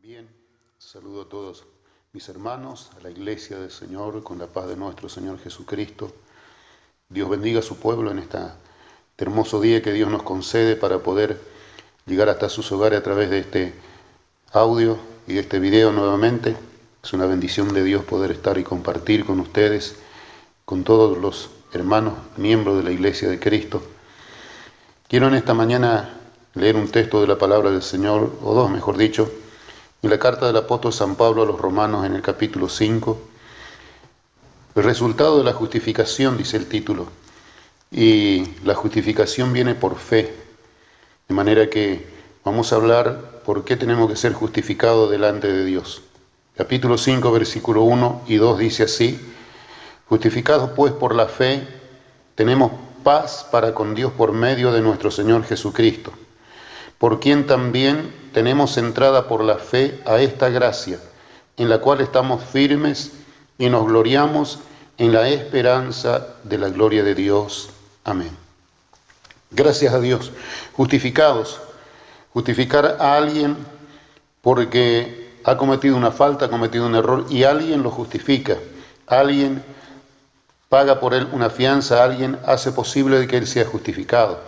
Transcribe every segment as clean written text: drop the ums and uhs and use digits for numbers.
Bien, saludo a todos mis hermanos, a la iglesia del Señor, con la paz de nuestro Señor Jesucristo. Dios bendiga a su pueblo en este hermoso día que Dios nos concede para poder llegar hasta sus hogares a través de este audio y de este video nuevamente. Es una bendición de Dios poder estar y compartir con ustedes, con todos los hermanos, miembros de la iglesia de Cristo. Quiero en esta mañana leer un texto de la palabra del Señor, o dos mejor dicho, en la carta del apóstol San Pablo a los Romanos en el capítulo 5. El resultado de la justificación, dice el título, y la justificación viene por fe, de manera que vamos a hablar por qué tenemos que ser justificados delante de Dios. Capítulo 5, versículo 1 y 2 dice así: justificados pues por la fe, tenemos paz para con Dios por medio de nuestro Señor Jesucristo, por quien también tenemos entrada por la fe a esta gracia, en la cual estamos firmes y nos gloriamos en la esperanza de la gloria de Dios. Amén. Gracias a Dios. Justificados. Justificar a alguien porque ha cometido una falta, ha cometido un error, y alguien lo justifica. Alguien paga por él una fianza, alguien hace posible que él sea justificado.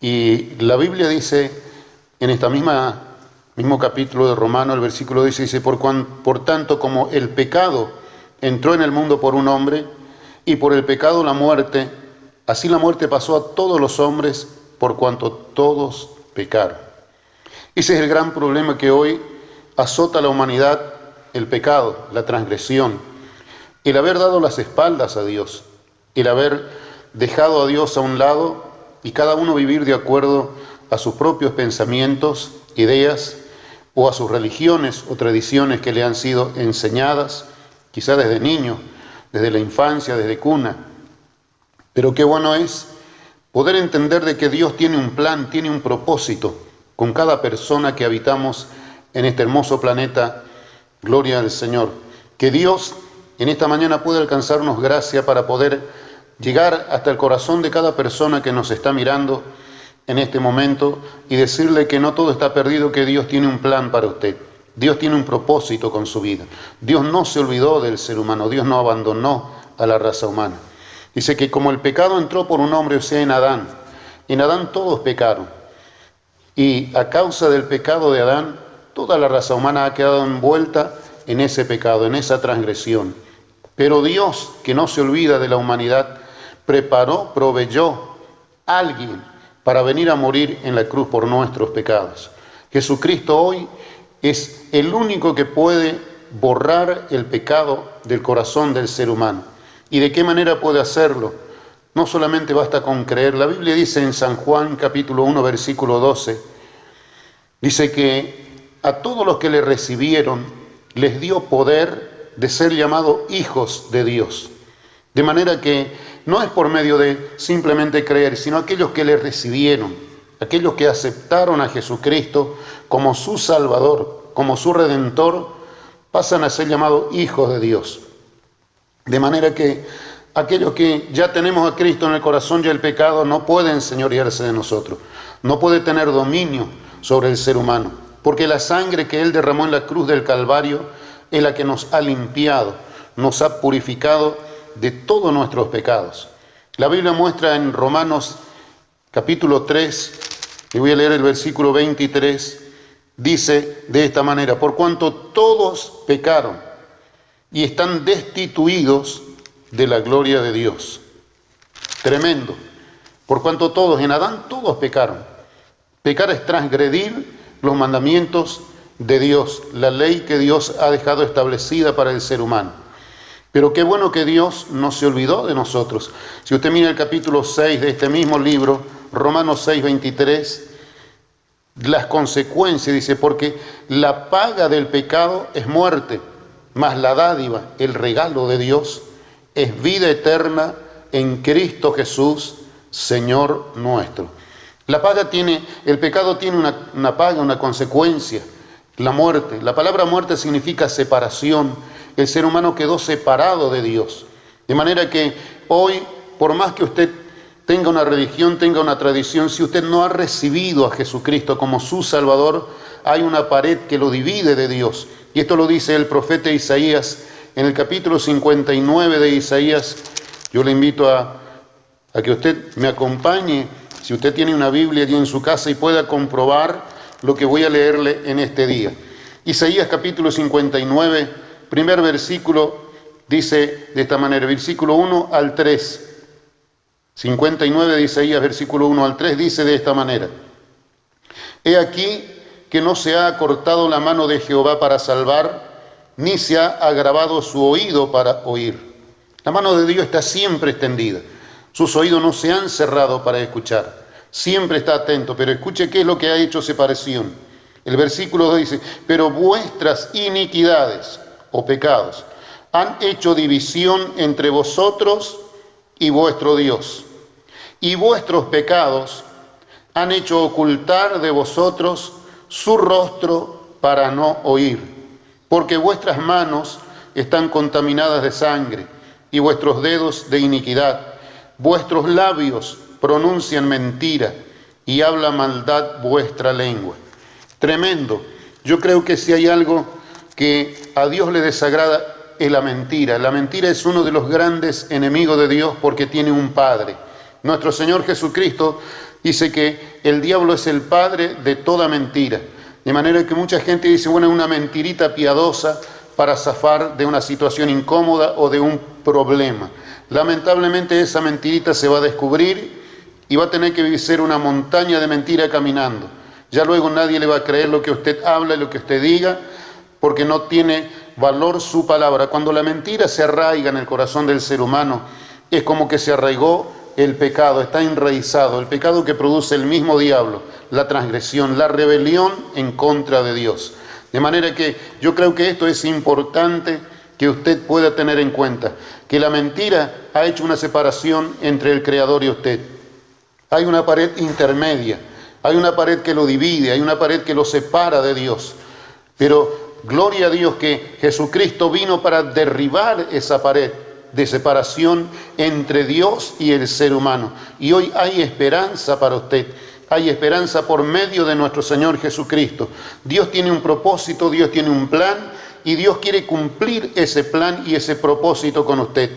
Y la Biblia dice, en este mismo capítulo de Romanos, el versículo 10 dice: por tanto, como el pecado entró en el mundo por un hombre, y por el pecado la muerte, así la muerte pasó a todos los hombres, por cuanto todos pecaron. Ese es el gran problema que hoy azota a la humanidad: el pecado, la transgresión, el haber dado las espaldas a Dios, el haber dejado a Dios a un lado y cada uno vivir de acuerdo a sus propios pensamientos, ideas, o a sus religiones o tradiciones que le han sido enseñadas, quizá desde niño, desde la infancia, desde cuna. Pero qué bueno es poder entender de que Dios tiene un plan, tiene un propósito con cada persona que habitamos en este hermoso planeta. Gloria al Señor. Que Dios en esta mañana pueda alcanzarnos gracia para poder llegar hasta el corazón de cada persona que nos está mirando en este momento y decirle que no todo está perdido, que Dios tiene un plan para usted. Dios tiene un propósito con su vida. Dios no se olvidó del ser humano, Dios no abandonó a la raza humana. Dice que como el pecado entró por un hombre, o sea, en Adán todos pecaron. Y a causa del pecado de Adán, toda la raza humana ha quedado envuelta en ese pecado, en esa transgresión. Pero Dios, que no se olvida de la humanidad, proveyó a alguien para venir a morir en la cruz por nuestros pecados. Jesucristo hoy es el único que puede borrar el pecado del corazón del ser humano. ¿Y de qué manera puede hacerlo? No solamente basta con creer. La Biblia dice en San Juan capítulo 1 versículo 12, dice que a todos los que le recibieron les dio poder de ser llamados hijos de Dios. De manera que no es por medio de simplemente creer, sino aquellos que le recibieron, aquellos que aceptaron a Jesucristo como su Salvador, como su Redentor, pasan a ser llamados hijos de Dios. De manera que aquellos que ya tenemos a Cristo en el corazón, ya el pecado no puede enseñorearse de nosotros, no puede tener dominio sobre el ser humano, porque la sangre que Él derramó en la cruz del Calvario es la que nos ha limpiado, nos ha purificado de todos nuestros pecados. La Biblia muestra en Romanos capítulo 3, y voy a leer el versículo 23, dice de esta manera: por cuanto todos pecaron y están destituidos de la gloria de Dios. Tremendo. Por cuanto todos, en Adán todos pecaron. Pecar es transgredir los mandamientos de Dios, la ley que Dios ha dejado establecida para el ser humano. Pero qué bueno que Dios no se olvidó de nosotros. Si usted mira el capítulo 6 de este mismo libro, Romanos 6, 23, las consecuencias, dice: porque la paga del pecado es muerte, mas la dádiva, el regalo de Dios, es vida eterna en Cristo Jesús, Señor nuestro. El pecado tiene una paga, una consecuencia, la muerte. La palabra muerte significa separación. El ser humano quedó separado de Dios. De manera que hoy, por más que usted tenga una religión, tenga una tradición, si usted no ha recibido a Jesucristo como su Salvador, hay una pared que lo divide de Dios. Y esto lo dice el profeta Isaías en el capítulo 59 de Isaías. Yo le invito a que usted me acompañe, si usted tiene una Biblia allí en su casa, y pueda comprobar lo que voy a leerle en este día. Isaías capítulo 59, primer versículo, dice de esta manera, versículo 1 al 3. 59 de Isaías, versículo 1 al 3, dice de esta manera: He aquí que no se ha acortado la mano de Jehová para salvar, ni se ha agravado su oído para oír. La mano de Dios está siempre extendida. Sus oídos no se han cerrado para escuchar. Siempre está atento, pero escuche qué es lo que ha hecho separación. El versículo 2 dice: Pero vuestras iniquidades o pecados han hecho división entre vosotros y vuestro Dios. Y vuestros pecados han hecho ocultar de vosotros su rostro para no oír, porque vuestras manos están contaminadas de sangre y vuestros dedos de iniquidad. Vuestros labios pronuncian mentira y habla maldad vuestra lengua. Tremendo. Yo creo que si hay algo que a Dios le desagrada es la mentira. La mentira es uno de los grandes enemigos de Dios porque tiene un padre. Nuestro Señor Jesucristo dice que el diablo es el padre de toda mentira. De manera que mucha gente dice, bueno, una mentirita piadosa para zafar de una situación incómoda o de un problema. Lamentablemente esa mentirita se va a descubrir y va a tener que ser una montaña de mentira caminando. Ya luego nadie le va a creer lo que usted habla y lo que usted diga, porque no tiene valor su palabra. Cuando la mentira se arraiga en el corazón del ser humano, es como que se arraigó el pecado, está enraizado, el pecado que produce el mismo diablo, la transgresión, la rebelión en contra de Dios. De manera que yo creo que esto es importante que usted pueda tener en cuenta, que la mentira ha hecho una separación entre el Creador y usted. Hay una pared intermedia, hay una pared que lo divide, hay una pared que lo separa de Dios. Pero gloria a Dios que Jesucristo vino para derribar esa pared de separación entre Dios y el ser humano. Y hoy hay esperanza para usted. Hay esperanza por medio de nuestro Señor Jesucristo. Dios tiene un propósito, Dios tiene un plan y Dios quiere cumplir ese plan y ese propósito con usted.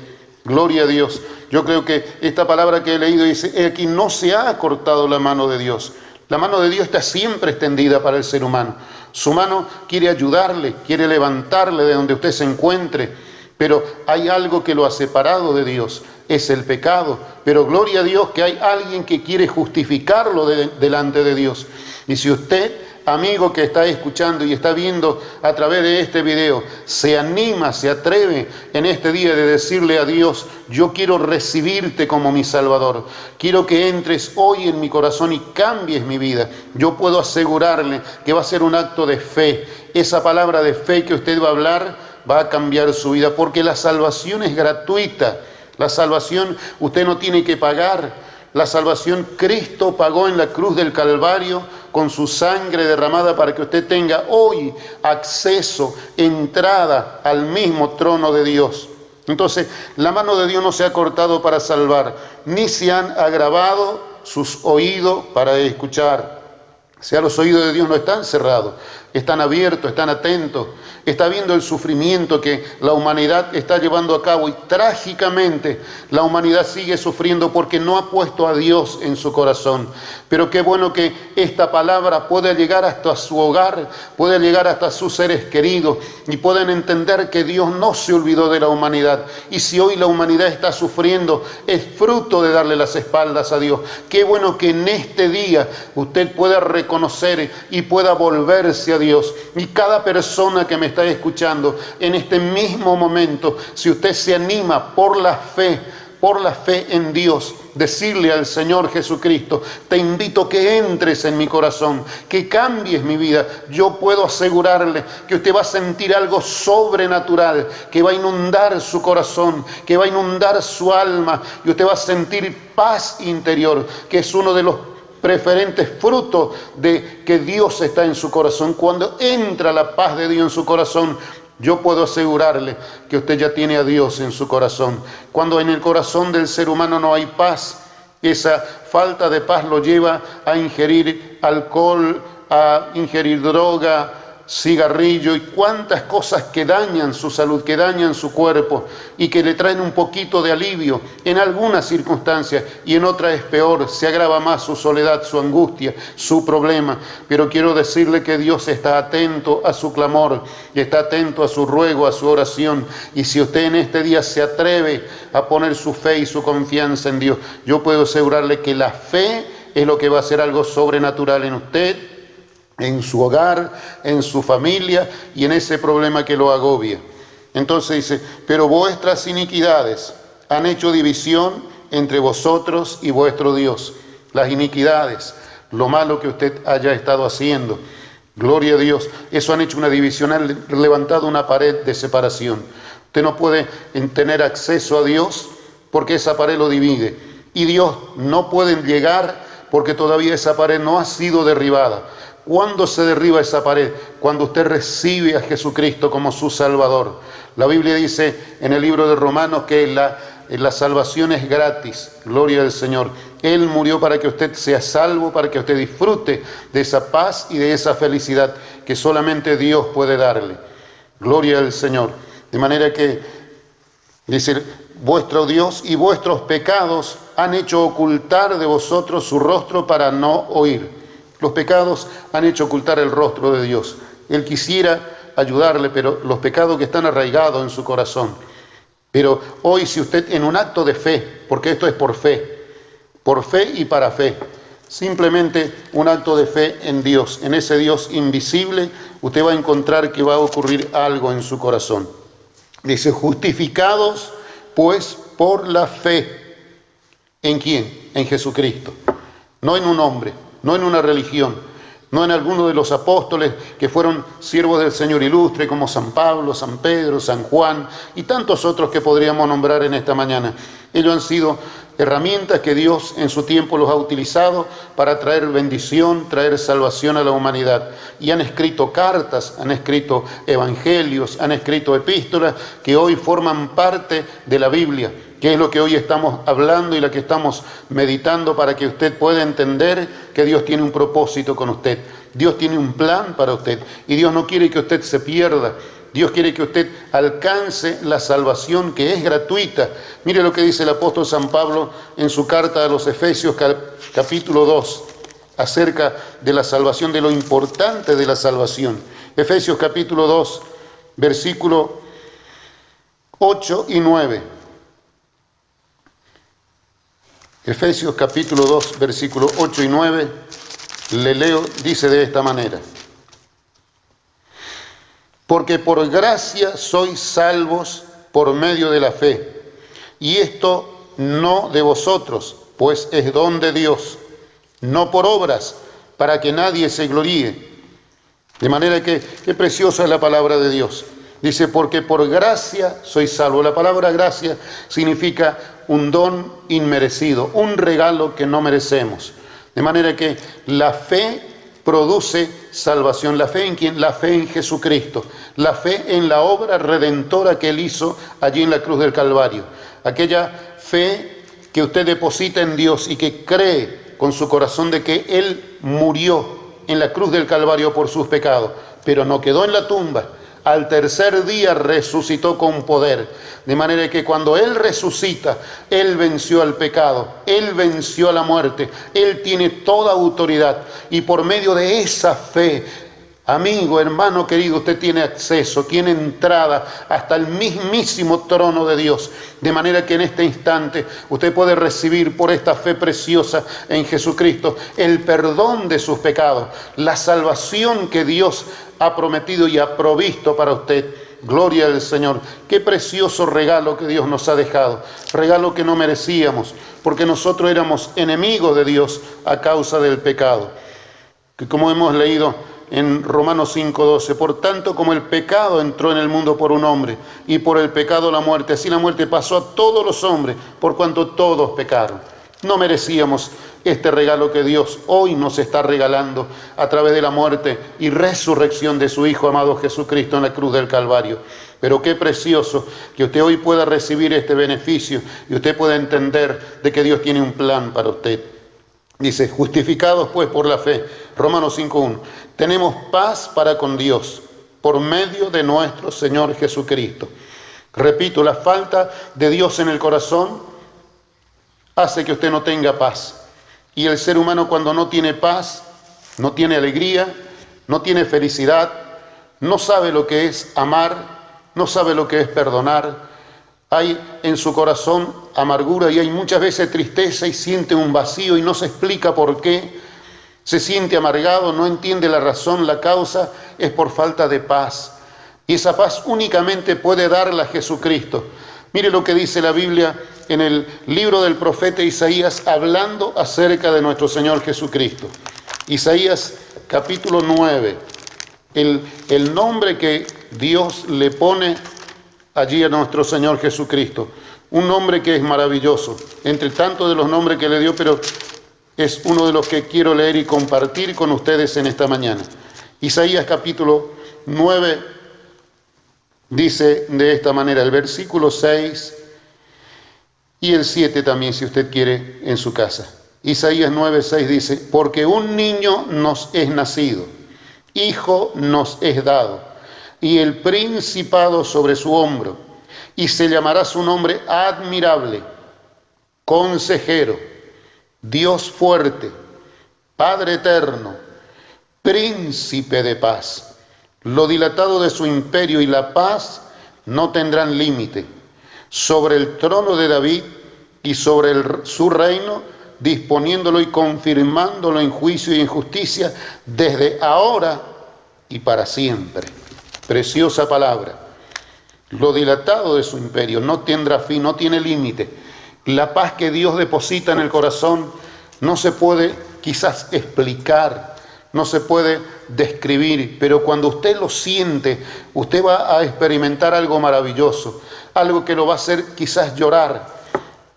Gloria a Dios. Yo creo que esta palabra que he leído dice, aquí no se ha acortado la mano de Dios. La mano de Dios está siempre extendida para el ser humano. Su mano quiere ayudarle, quiere levantarle de donde usted se encuentre. Pero hay algo que lo ha separado de Dios, es el pecado. Pero gloria a Dios que hay alguien que quiere justificarlo delante de Dios. Y si usted, amigo que está escuchando y está viendo a través de este video, se anima, se atreve en este día de decirle a Dios, yo quiero recibirte como mi Salvador. Quiero que entres hoy en mi corazón y cambies mi vida. Yo puedo asegurarle que va a ser un acto de fe. Esa palabra de fe que usted va a hablar va a cambiar su vida, porque la salvación es gratuita. La salvación usted no tiene que pagar. La salvación Cristo pagó en la cruz del Calvario con su sangre derramada para que usted tenga hoy acceso, entrada al mismo trono de Dios. Entonces, la mano de Dios no se ha cortado para salvar, ni se han agravado sus oídos para escuchar. O sea, los oídos de Dios no están cerrados, están abiertos, están atentos, está viendo el sufrimiento que la humanidad está llevando a cabo y trágicamente la humanidad sigue sufriendo porque no ha puesto a Dios en su corazón. Pero qué bueno que esta palabra pueda llegar hasta su hogar, pueda llegar hasta sus seres queridos y puedan entender que Dios no se olvidó de la humanidad. Y si hoy la humanidad está sufriendo, es fruto de darle las espaldas a Dios. Qué bueno que en este día usted pueda reconocer y pueda volverse a Dios. Y cada persona que me está escuchando en este mismo momento, si usted se anima por la fe en Dios, decirle al Señor Jesucristo, te invito que entres en mi corazón, que cambies mi vida. Yo puedo asegurarle que usted va a sentir algo sobrenatural, que va a inundar su corazón, que va a inundar su alma, y usted va a sentir paz interior, que es uno de los preferentes frutos de que Dios está en su corazón. Cuando entra la paz de Dios en su corazón, yo puedo asegurarle que usted ya tiene a Dios en su corazón. Cuando en el corazón del ser humano no hay paz, Esa falta de paz lo lleva a ingerir alcohol, a ingerir droga, cigarrillo y cuantas cosas que dañan su salud, que dañan su cuerpo y que le traen un poquito de alivio en algunas circunstancias y en otras es peor, se agrava más su soledad, su angustia, su problema. Pero quiero decirle que Dios está atento a su clamor y está atento a su ruego, a su oración. Y si usted en este día se atreve a poner su fe y su confianza en Dios, yo puedo asegurarle que la fe es lo que va a hacer algo sobrenatural en usted, en su hogar, en su familia y en ese problema que lo agobia. Entonces dice, pero vuestras iniquidades han hecho división entre vosotros y vuestro Dios. Las iniquidades, lo malo que usted haya estado haciendo, gloria a Dios, eso han hecho una división, han levantado una pared de separación. Usted no puede tener acceso a Dios porque esa pared lo divide. Y Dios no puede llegar porque todavía esa pared no ha sido derribada. ¿Cuándo se derriba esa pared? Cuando usted recibe a Jesucristo como su Salvador. La Biblia dice en el libro de Romanos que la salvación es gratis. Gloria al Señor. Él murió para que usted sea salvo, para que usted disfrute de esa paz y de esa felicidad que solamente Dios puede darle. Gloria al Señor. De manera que dice, vuestro Dios y vuestros pecados han hecho ocultar de vosotros su rostro para no oír. Los pecados han hecho ocultar el rostro de Dios. Él quisiera ayudarle, pero los pecados que están arraigados en su corazón. Pero hoy si usted en un acto de fe, porque esto es por fe y para fe, simplemente un acto de fe en Dios, en ese Dios invisible, usted va a encontrar que va a ocurrir algo en su corazón. Dice, justificados pues por la fe. ¿En quién? En Jesucristo. No en un hombre, no en una religión, no en alguno de los apóstoles que fueron siervos del Señor ilustre, como San Pablo, San Pedro, San Juan y tantos otros que podríamos nombrar en esta mañana. Ellos han sido herramientas que Dios en su tiempo los ha utilizado para traer bendición, traer salvación a la humanidad. Y han escrito cartas, han escrito evangelios, han escrito epístolas que hoy forman parte de la Biblia, que es lo que hoy estamos hablando y la que estamos meditando para que usted pueda entender que Dios tiene un propósito con usted. Dios tiene un plan para usted y Dios no quiere que usted se pierda. Dios quiere que usted alcance la salvación que es gratuita. Mire lo que dice el apóstol San Pablo en su carta a los Efesios capítulo 2 acerca de la salvación, de lo importante de la salvación. Efesios capítulo 2, versículo 8 y 9. Efesios capítulo 2, versículo 8 y 9, le leo, dice de esta manera. Porque por gracia sois salvos por medio de la fe, y esto no de vosotros, pues es don de Dios, no por obras, para que nadie se gloríe. De manera que, qué preciosa es la palabra de Dios. Dice, porque por gracia sois salvos. La palabra gracia significa un don inmerecido, un regalo que no merecemos. De manera que la fe produce salvación. ¿La fe en quién? La fe en Jesucristo. La fe en la obra redentora que Él hizo allí en la cruz del Calvario. Aquella fe que usted deposita en Dios y que cree con su corazón de que Él murió en la cruz del Calvario por sus pecados, pero no quedó en la tumba. Al tercer día resucitó con poder, de manera que cuando Él resucita, Él venció al pecado, Él venció a la muerte, Él tiene toda autoridad y por medio de esa fe, amigo, hermano querido, usted tiene acceso, tiene entrada hasta el mismísimo trono de Dios, de manera que en este instante usted puede recibir por esta fe preciosa en Jesucristo el perdón de sus pecados, la salvación que Dios ha prometido y ha provisto para usted. Gloria al Señor. Qué precioso regalo que Dios nos ha dejado. Regalo que no merecíamos, porque nosotros éramos enemigos de Dios a causa del pecado. Que como hemos leído en Romanos 5:12, por tanto como el pecado entró en el mundo por un hombre, y por el pecado la muerte, así la muerte pasó a todos los hombres, por cuanto todos pecaron. No merecíamos este regalo que Dios hoy nos está regalando a través de la muerte y resurrección de su Hijo amado Jesucristo en la cruz del Calvario. Pero qué precioso que usted hoy pueda recibir este beneficio y usted pueda entender de que Dios tiene un plan para usted. Dice, justificados pues por la fe, Romanos 5:1, tenemos paz para con Dios por medio de nuestro Señor Jesucristo. Repito, la falta de Dios en el corazón hace que usted no tenga paz. Y el ser humano cuando no tiene paz, no tiene alegría, no tiene felicidad, no sabe lo que es amar, no sabe lo que es perdonar. Hay en su corazón amargura y hay muchas veces tristeza y siente un vacío y no se explica por qué. Se siente amargado, no entiende la razón, la causa es por falta de paz. Y esa paz únicamente puede darla Jesucristo. Mire lo que dice la Biblia en el libro del profeta Isaías hablando acerca de nuestro Señor Jesucristo. Isaías capítulo 9, el nombre que Dios le pone allí a nuestro Señor Jesucristo. Un nombre que es maravilloso, entre tantos de los nombres que le dio, pero es uno de los que quiero leer y compartir con ustedes en esta mañana. Isaías capítulo 9 dice de esta manera, el versículo 6 y el 7 también, si usted quiere, en su casa. Isaías 9:6 dice, porque un niño nos es nacido, hijo nos es dado, y el principado sobre su hombro, y se llamará su nombre admirable, consejero, Dios fuerte, Padre eterno, príncipe de paz. Lo dilatado de su imperio y la paz no tendrán límite. Sobre el trono de David y sobre su reino, disponiéndolo y confirmándolo en juicio y en justicia, desde ahora y para siempre. Preciosa palabra. Lo dilatado de su imperio no tendrá fin, no tiene límite. La paz que Dios deposita en el corazón no se puede quizás explicar, no se puede describir, pero cuando usted lo siente, usted va a experimentar algo maravilloso, algo que lo va a hacer quizás llorar.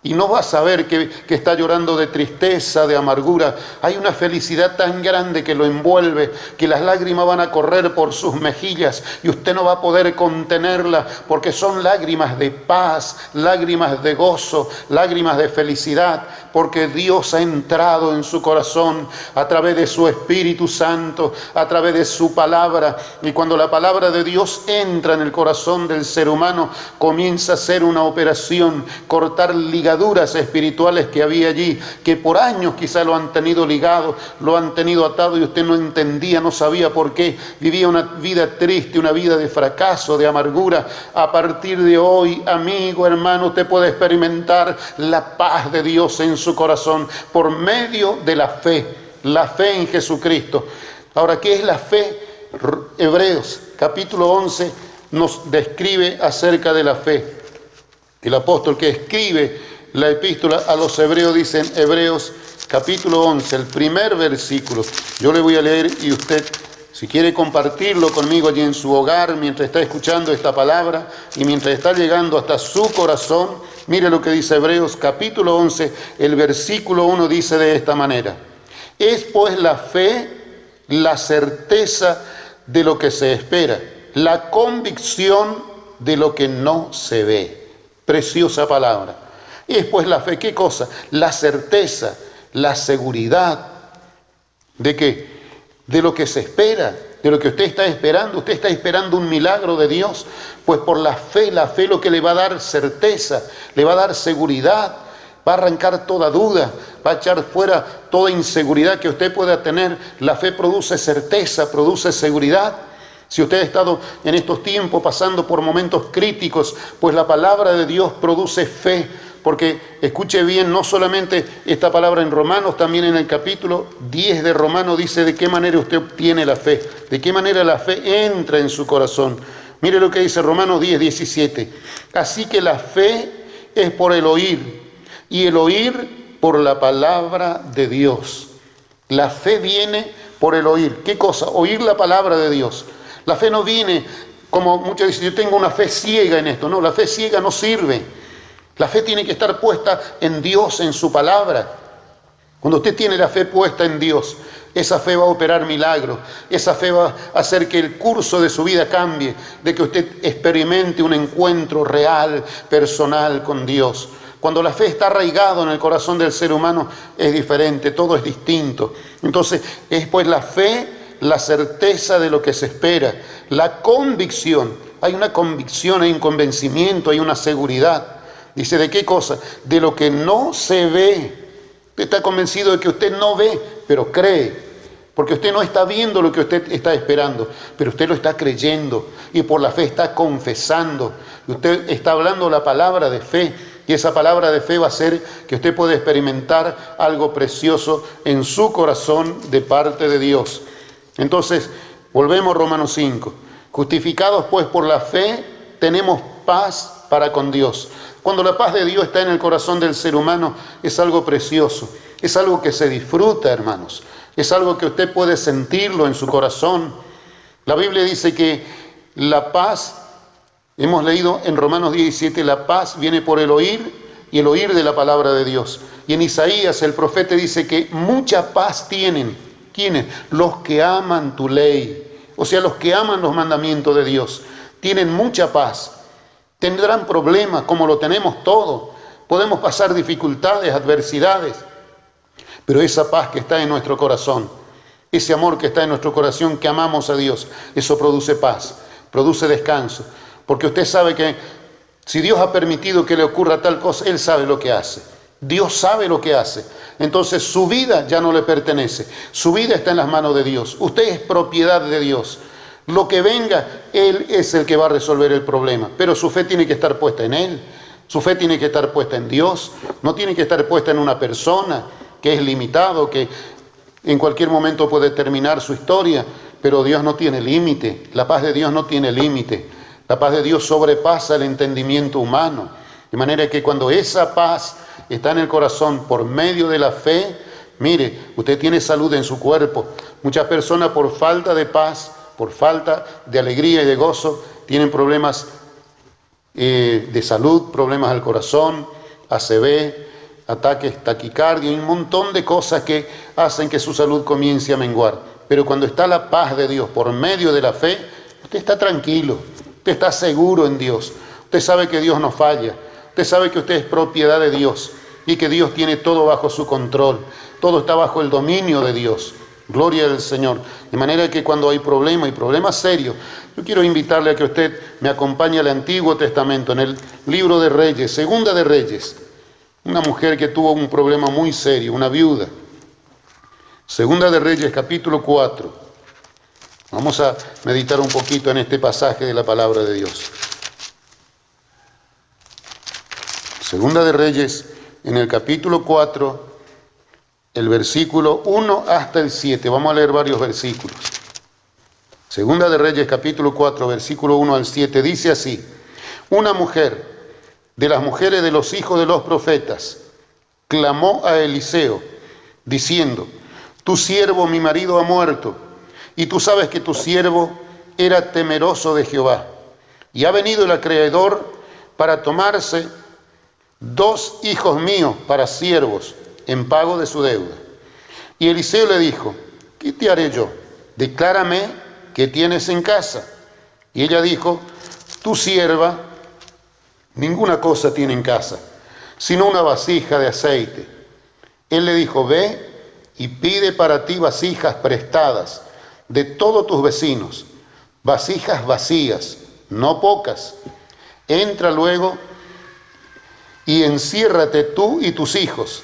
Y no va a saber que está llorando de tristeza, de amargura. Hay una felicidad tan grande que lo envuelve, que las lágrimas van a correr por sus mejillas y usted no va a poder contenerla, porque son lágrimas de paz, lágrimas de gozo, lágrimas de felicidad, porque Dios ha entrado en su corazón a través de su Espíritu Santo, a través de su palabra. Y cuando la palabra de Dios entra en el corazón del ser humano, comienza a ser una operación, cortar ligaduras espirituales que había allí, que por años quizá lo han tenido ligado, lo han tenido atado y usted no entendía, no sabía por qué, vivía una vida triste, una vida de fracaso, de amargura. A partir de hoy, amigo, hermano, usted puede experimentar la paz de Dios en su corazón por medio de la fe en Jesucristo. Ahora, ¿qué es la fe? Hebreos capítulo 11 nos describe acerca de la fe. El apóstol que escribe la epístola a los hebreos dice en Hebreos capítulo 11, el primer versículo. Yo le voy a leer y usted, si quiere compartirlo conmigo allí en su hogar, mientras está escuchando esta palabra y mientras está llegando hasta su corazón, mire lo que dice Hebreos capítulo 11, el versículo 1 dice de esta manera. Es pues la fe, la certeza de lo que se espera, la convicción de lo que no se ve. Preciosa palabra. Es pues la fe, ¿qué cosa? La certeza, la seguridad. ¿De qué? De lo que se espera, de lo que usted está esperando. Usted está esperando un milagro de Dios, pues por la fe lo que le va a dar certeza, le va a dar seguridad, va a arrancar toda duda, va a echar fuera toda inseguridad que usted pueda tener. La fe produce certeza, produce seguridad. Si usted ha estado en estos tiempos pasando por momentos críticos, pues la palabra de Dios produce fe, porque escuche bien, no solamente esta palabra en Romanos, también en el capítulo 10 de Romanos dice de qué manera usted obtiene la fe, de qué manera la fe entra en su corazón. Mire lo que dice Romanos 10, 17. Así que la fe es por el oír, y el oír por la palabra de Dios. La fe viene por el oír. ¿Qué cosa? Oír la palabra de Dios. La fe no viene, como muchos dicen, yo tengo una fe ciega en esto. No, la fe ciega no sirve. La fe tiene que estar puesta en Dios, en su palabra. Cuando usted tiene la fe puesta en Dios, esa fe va a operar milagros, esa fe va a hacer que el curso de su vida cambie, de que usted experimente un encuentro real, personal con Dios. Cuando la fe está arraigada en el corazón del ser humano, es diferente, todo es distinto. Entonces, es pues la fe, la certeza de lo que se espera, la convicción. Hay una convicción, hay un convencimiento, hay una seguridad. Dice, ¿de qué cosa? De lo que no se ve. Usted está convencido de que usted no ve, pero cree. Porque usted no está viendo lo que usted está esperando, pero usted lo está creyendo. Y por la fe está confesando. Y usted está hablando la palabra de fe. Y esa palabra de fe va a hacer que usted pueda experimentar algo precioso en su corazón de parte de Dios. Entonces, volvemos a Romanos 5. Justificados pues por la fe, tenemos paz para con Dios. Cuando la paz de Dios está en el corazón del ser humano, es algo precioso. Es algo que se disfruta, hermanos. Es algo que usted puede sentirlo en su corazón. La Biblia dice que la paz, hemos leído en Romanos 17, la paz viene por el oír y el oír de la palabra de Dios. Y en Isaías el profeta dice que mucha paz tienen. ¿Quiénes? Los que aman tu ley. O sea, los que aman los mandamientos de Dios. Tienen mucha paz. Tendrán problemas como lo tenemos todos. Podemos pasar dificultades, adversidades. Pero esa paz que está en nuestro corazón, ese amor que está en nuestro corazón, que amamos a Dios, eso produce paz, produce descanso. Porque usted sabe que si Dios ha permitido que le ocurra tal cosa, Él sabe lo que hace. Dios sabe lo que hace. Entonces su vida ya no le pertenece. Su vida está en las manos de Dios. Usted es propiedad de Dios. Lo que venga, Él es el que va a resolver el problema. Pero su fe tiene que estar puesta en Él. Su fe tiene que estar puesta en Dios. No tiene que estar puesta en una persona que es limitado, que en cualquier momento puede terminar su historia. Pero Dios no tiene límite. La paz de Dios no tiene límite. La paz de Dios sobrepasa el entendimiento humano. De manera que cuando esa paz está en el corazón por medio de la fe, mire, usted tiene salud en su cuerpo. Muchas personas por falta de paz, por falta de alegría y de gozo, tienen problemas de salud, problemas al corazón, ACV, ataques, taquicardia, y un montón de cosas que hacen que su salud comience a menguar. Pero cuando está la paz de Dios por medio de la fe, usted está tranquilo, usted está seguro en Dios, usted sabe que Dios no falla, usted sabe que usted es propiedad de Dios y que Dios tiene todo bajo su control, todo está bajo el dominio de Dios. Gloria al Señor. De manera que cuando hay problemas serios, yo quiero invitarle a que usted me acompañe al Antiguo Testamento, en el libro de Reyes, Segunda de Reyes. Una mujer que tuvo un problema muy serio, una viuda. Segunda de Reyes, capítulo 4. Vamos a meditar un poquito en este pasaje de la palabra de Dios. Segunda de Reyes, en el capítulo 4, el versículo 1 hasta el 7. Vamos a leer varios versículos. Segunda de Reyes, capítulo 4, versículo 1 al 7, dice así: Una mujer de las mujeres de los hijos de los profetas clamó a Eliseo, diciendo: Tu siervo, mi marido, ha muerto, y tú sabes que tu siervo era temeroso de Jehová. Y ha venido el acreedor para tomarse 2 hijos míos para siervos, en pago de su deuda. Y Eliseo le dijo: ¿Qué te haré yo? Declárame qué tienes en casa. Y ella dijo: Tu sierva ninguna cosa tiene en casa, sino una vasija de aceite. Él le dijo: Ve y pide para ti vasijas prestadas de todos tus vecinos, vasijas vacías, no pocas. Entra luego y enciérrate tú y tus hijos,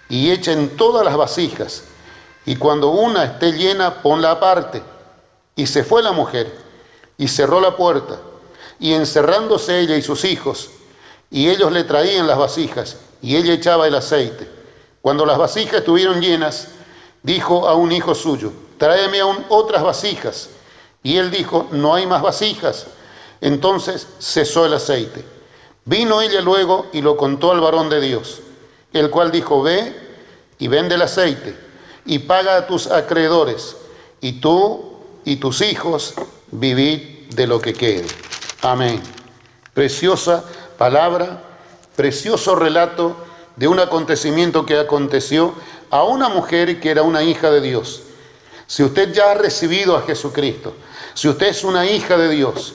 y echen todas las vasijas, y cuando una esté llena, ponla aparte. Y se fue la mujer, y cerró la puerta, y encerrándose ella y sus hijos, y ellos le traían las vasijas, y ella echaba el aceite. Cuando las vasijas estuvieron llenas, dijo a un hijo suyo: Tráeme aún otras vasijas. Y él dijo: No hay más vasijas. Entonces cesó el aceite. Vino ella luego y lo contó al varón de Dios, el cual dijo: Ve y vende el aceite, y paga a tus acreedores, y tú y tus hijos vivid de lo que quede. Amén. Preciosa palabra, precioso relato de un acontecimiento que aconteció a una mujer que era una hija de Dios. Si usted ya ha recibido a Jesucristo, si usted es una hija de Dios,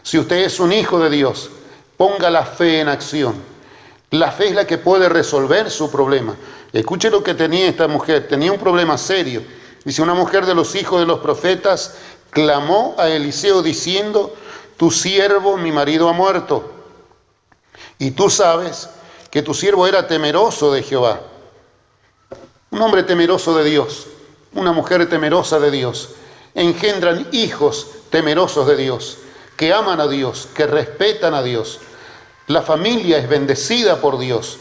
si usted es un hijo de Dios, ponga la fe en acción. La fe es la que puede resolver su problema. Escuche lo que tenía esta mujer. Tenía un problema serio. Dice, una mujer de los hijos de los profetas clamó a Eliseo diciendo, tu siervo, mi marido, ha muerto. Y tú sabes que tu siervo era temeroso de Jehová. Un hombre temeroso de Dios, una mujer temerosa de Dios, engendran hijos temerosos de Dios, que aman a Dios, que respetan a Dios. La familia es bendecida por Dios,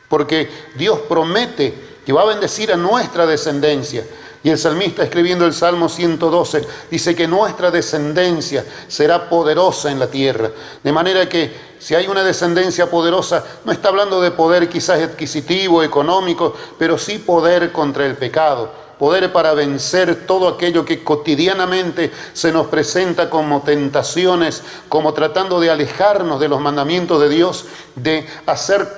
porque Dios promete que va a bendecir a nuestra descendencia. Y el salmista, escribiendo el Salmo 112, dice que nuestra descendencia será poderosa en la tierra. De manera que si hay una descendencia poderosa, no está hablando de poder quizás adquisitivo, económico, pero sí poder contra el pecado. Poder para vencer todo aquello que cotidianamente se nos presenta como tentaciones, como tratando de alejarnos de los mandamientos de Dios, de hacer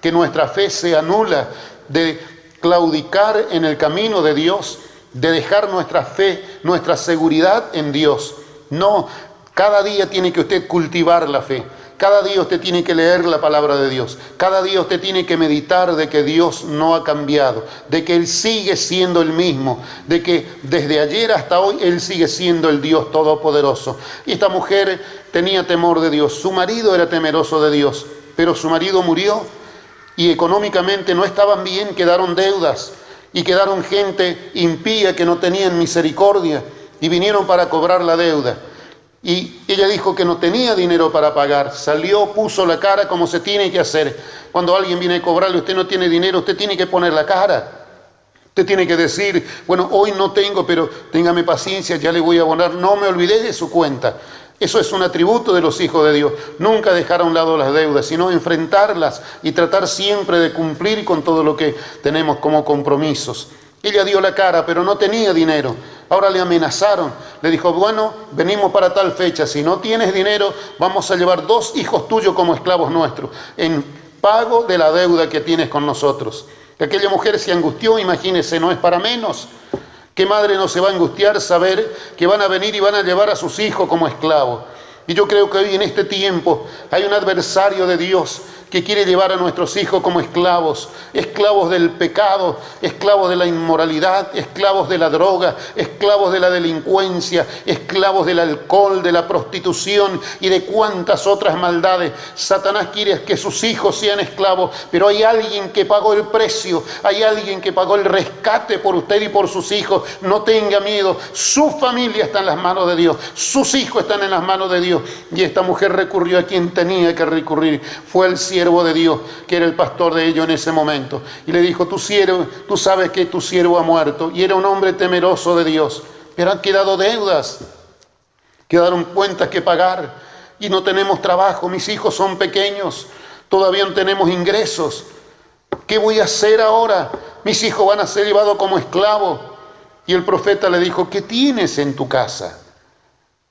que nuestra fe sea nula, de claudicar en el camino de Dios, de dejar nuestra fe, nuestra seguridad en Dios. No, cada día tiene que usted cultivar la fe. Cada día usted tiene que leer la palabra de Dios. Cada día usted tiene que meditar de que Dios no ha cambiado, de que Él sigue siendo el mismo, de que desde ayer hasta hoy Él sigue siendo el Dios Todopoderoso. Y esta mujer tenía temor de Dios. Su marido era temeroso de Dios, pero su marido murió y económicamente no estaban bien, quedaron deudas y quedaron gente impía que no tenían misericordia y vinieron para cobrar la deuda. Y ella dijo que no tenía dinero para pagar. Salió, puso la cara como se tiene que hacer. Cuando alguien viene a cobrarle, usted no tiene dinero, usted tiene que poner la cara. Usted tiene que decir, bueno, hoy no tengo, pero téngame paciencia, ya le voy a abonar. No me olvidé de su cuenta. Eso es un atributo de los hijos de Dios. Nunca dejar a un lado las deudas, sino enfrentarlas y tratar siempre de cumplir con todo lo que tenemos como compromisos. Ella dio la cara, pero no tenía dinero. Ahora le amenazaron. Le dijo, bueno, venimos para tal fecha. Si no tienes dinero, vamos a llevar 2 hijos tuyos como esclavos nuestros, en pago de la deuda que tienes con nosotros. Aquella mujer se angustió, imagínese, no es para menos. ¿Qué madre no se va a angustiar saber que van a venir y van a llevar a sus hijos como esclavos? Y yo creo que hoy en este tiempo hay un adversario de Dios que quiere llevar a nuestros hijos como esclavos, esclavos del pecado, esclavos de la inmoralidad, esclavos de la droga, esclavos de la delincuencia, esclavos del alcohol, de la prostitución y de cuantas otras maldades. Satanás quiere que sus hijos sean esclavos, pero hay alguien que pagó el precio, hay alguien que pagó el rescate por usted y por sus hijos. No tenga miedo, su familia está en las manos de Dios, sus hijos están en las manos de Dios. Y esta mujer recurrió a quien tenía que recurrir, fue el siervo de Dios, que era el pastor de ellos en ese momento, y le dijo, tú sabes que tu siervo ha muerto, y era un hombre temeroso de Dios, pero han quedado deudas, quedaron cuentas que pagar, y no tenemos trabajo, mis hijos son pequeños, todavía no tenemos ingresos, ¿qué voy a hacer ahora? Mis hijos van a ser llevados como esclavos. Y el profeta le dijo, ¿qué tienes en tu casa?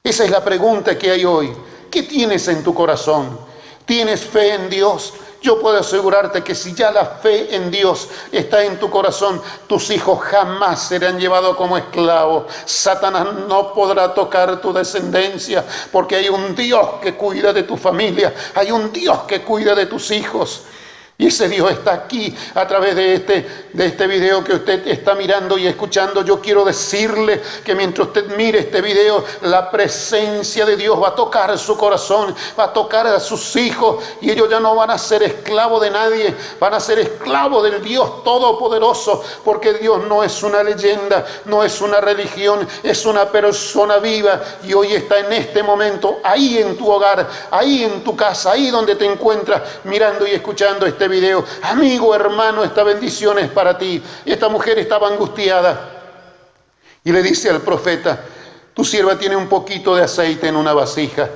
Esa es la pregunta que hay hoy. ¿Qué tienes en tu corazón? ¿Tienes fe en Dios? Yo puedo asegurarte que si ya la fe en Dios está en tu corazón, tus hijos jamás serán llevados como esclavos. Satanás no podrá tocar tu descendencia, porque hay un Dios que cuida de tu familia, hay un Dios que cuida de tus hijos. Y ese Dios está aquí a través de este video que usted está mirando y escuchando. Yo quiero decirle que mientras usted mire este video, la presencia de Dios va a tocar su corazón, va a tocar a sus hijos, y ellos ya no van a ser esclavos de nadie, van a ser esclavos del Dios Todopoderoso, porque Dios no es una leyenda, no es una religión, es una persona viva, y hoy está en este momento, ahí en tu hogar, ahí en tu casa, ahí donde te encuentras, mirando y escuchando este video. Amigo, hermano, esta bendición es para ti. Esta mujer estaba angustiada y le dice al profeta, tu sierva tiene un poquito de aceite en una vasija.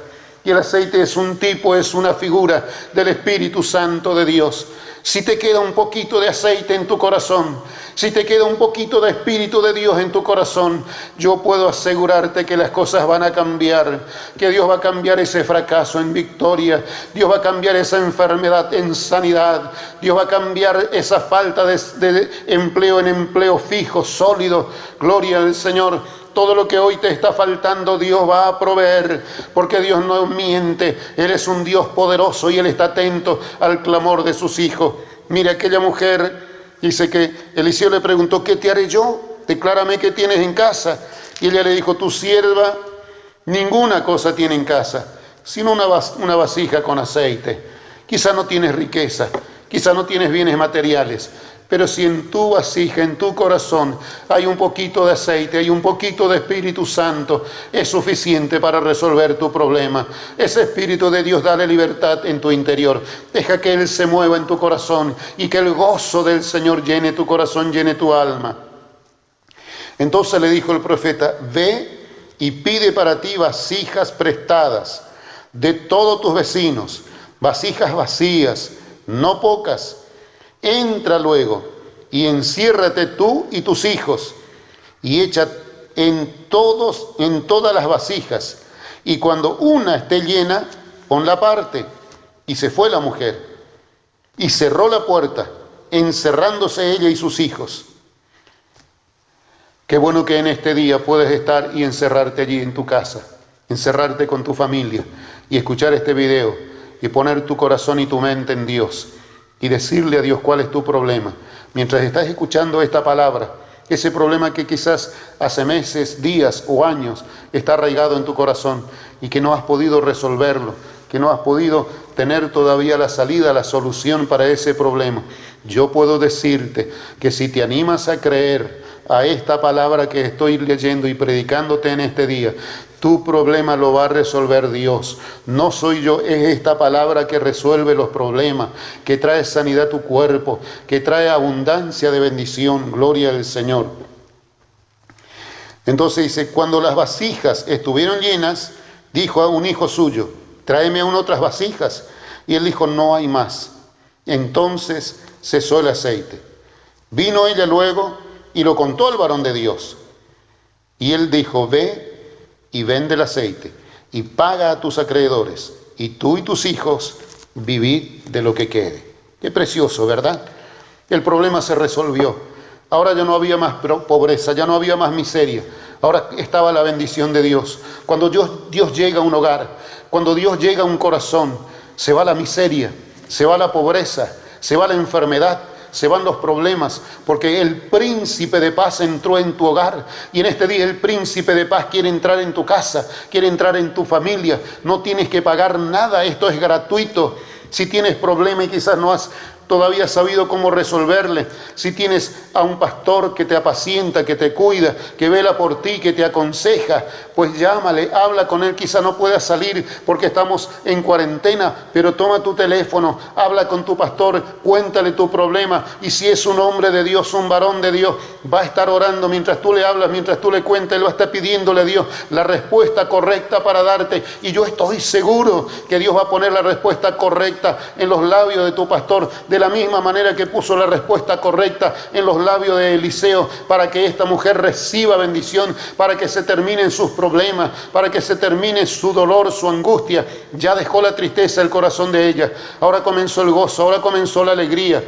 Y el aceite es un tipo, es una figura del Espíritu Santo de Dios. Si te queda un poquito de aceite en tu corazón, si te queda un poquito de Espíritu de Dios en tu corazón, yo puedo asegurarte que las cosas van a cambiar, que Dios va a cambiar ese fracaso en victoria, Dios va a cambiar esa enfermedad en sanidad, Dios va a cambiar esa falta de empleo en empleo fijo, sólido. Gloria al Señor. Todo lo que hoy te está faltando, Dios va a proveer, porque Dios no miente. Él es un Dios poderoso y Él está atento al clamor de sus hijos. Mire, aquella mujer, dice que Eliseo le preguntó, ¿qué te haré yo? Declárame qué tienes en casa. Y ella le dijo, tu sierva ninguna cosa tiene en casa, sino una vasija con aceite. Quizá no tienes riqueza, quizá no tienes bienes materiales, pero si en tu vasija, en tu corazón, hay un poquito de aceite, hay un poquito de Espíritu Santo, es suficiente para resolver tu problema. Ese Espíritu de Dios, dale libertad en tu interior. Deja que Él se mueva en tu corazón y que el gozo del Señor llene tu corazón, llene tu alma. Entonces le dijo el profeta, ve y pide para ti vasijas prestadas de todos tus vecinos, vasijas vacías, no pocas. Entra luego y enciérrate tú y tus hijos y echa en todas las vasijas, y cuando una esté llena, ponla aparte. Y se fue la mujer y cerró la puerta, encerrándose ella y sus hijos. Qué bueno que en este día puedes estar y encerrarte allí en tu casa, encerrarte con tu familia y escuchar este video y poner tu corazón y tu mente en Dios. Y decirle a Dios cuál es tu problema. Mientras estás escuchando esta palabra, ese problema que quizás hace meses, días o años está arraigado en tu corazón y que no has podido resolverlo, que no has podido tener todavía la salida, la solución para ese problema. Yo puedo decirte que si te animas a creer a esta palabra que estoy leyendo y predicándote en este día, tu problema lo va a resolver Dios. No soy yo, es esta palabra que resuelve los problemas, que trae sanidad a tu cuerpo, que trae abundancia de bendición. Gloria al Señor. Entonces dice, cuando las vasijas estuvieron llenas, dijo a un hijo suyo, tráeme aún otras vasijas. Y él dijo, no hay más. Entonces cesó el aceite. Vino ella luego y lo contó al varón de Dios. Y él dijo, ve y vende el aceite, y paga a tus acreedores, y tú y tus hijos vivid de lo que quede. Qué precioso, ¿verdad? El problema se resolvió. Ahora ya no había más pobreza, ya no había más miseria. Ahora estaba la bendición de Dios. Cuando Dios llega a un hogar, cuando Dios llega a un corazón, se va la miseria, se va la pobreza, se va la enfermedad, se van los problemas, porque el príncipe de paz entró en tu hogar. Y en este día el príncipe de paz quiere entrar en tu casa, quiere entrar en tu familia. No tienes que pagar nada, esto es gratuito. Si tienes problema y quizás no has todavía sabido cómo resolverle, si tienes a un pastor que te apacienta, que te cuida, que vela por ti, que te aconseja, pues llámale, habla con él. Quizá no puedas salir porque estamos en cuarentena, pero toma tu teléfono, habla con tu pastor, cuéntale tu problema, y si es un hombre de Dios, un varón de Dios, va a estar orando mientras tú le hablas, mientras tú le cuentas. Él va a estar pidiéndole a Dios la respuesta correcta para darte, y yo estoy seguro que Dios va a poner la respuesta correcta en los labios de tu pastor, de la misma manera que puso la respuesta correcta en los labios de Eliseo, para que esta mujer reciba bendición, para que se terminen sus problemas, para que se termine su dolor, su angustia. Ya dejó la tristeza el corazón de ella, ahora comenzó el gozo, ahora comenzó la alegría,